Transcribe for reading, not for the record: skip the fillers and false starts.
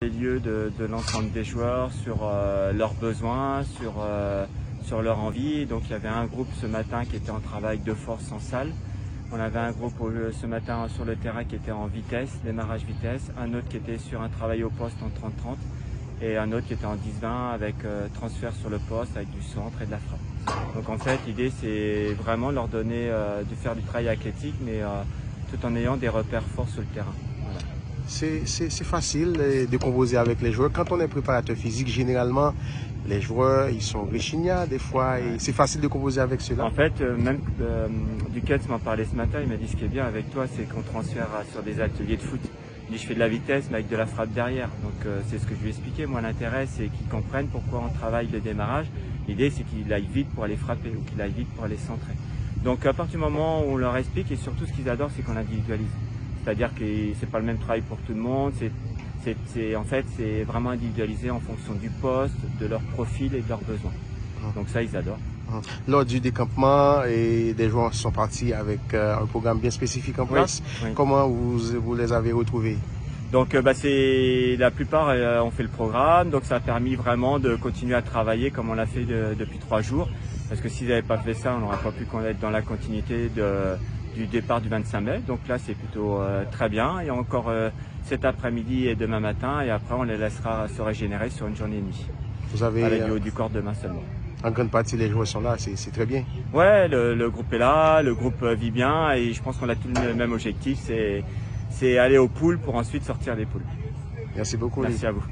Les lieux de l'ensemble des joueurs sur leurs besoins, sur leur envie. Donc il y avait un groupe ce matin qui était en travail de force en salle. On avait un groupe ce matin sur le terrain qui était en vitesse, démarrage vitesse. Un autre qui était sur un travail au poste en 30-30 et un autre qui était en 10-20 avec transfert sur le poste avec du centre et de la frappe. Donc en fait l'idée c'est vraiment leur donner de faire du travail athlétique mais tout en ayant des repères forts sur le terrain. Voilà. C'est facile de composer avec les joueurs. Quand on est préparateur physique, généralement, les joueurs, ils sont réchignards des fois. Et c'est facile de composer avec ceux-là. En fait, même Duquesne m'en parlait ce matin. Il m'a dit ce qui est bien avec toi, c'est qu'on transfère sur des ateliers de foot. Il dit je fais de la vitesse, mais avec de la frappe derrière. Donc c'est ce que je lui ai expliqué. Moi, l'intérêt, c'est qu'ils comprennent pourquoi on travaille le démarrage. L'idée, c'est qu'il aille vite pour aller frapper ou qu'il aille vite pour aller centrer. Donc à partir du moment où on leur explique, et surtout ce qu'ils adorent, c'est qu'on individualise. C'est-à-dire que c'est pas le même travail pour tout le monde. En fait, c'est vraiment individualisé en fonction du poste, de leur profil et de leurs besoins. Donc ça, ils adorent. Lors du décampement, et des joueurs sont partis avec un programme bien spécifique en place. Oui. Comment vous les avez retrouvés? Donc la plupart ont fait le programme, donc ça a permis vraiment de continuer à travailler comme on l'a fait depuis 3 jours. Parce que s'ils n'avaient pas fait ça, on n'aurait pas pu être dans la continuité du départ du 25 mai. Donc là, c'est plutôt très bien. Il y a encore cet après-midi et demain matin. Et après, on les laissera se régénérer sur une journée et demie. Vous avez avec du haut du corps demain seulement. En grande partie, les joueurs sont là. C'est très bien. Ouais, le groupe est là. Le groupe vit bien. Et je pense qu'on a tous le même objectif. C'est aller aux poules pour ensuite sortir des poules. Merci beaucoup. Merci à vous.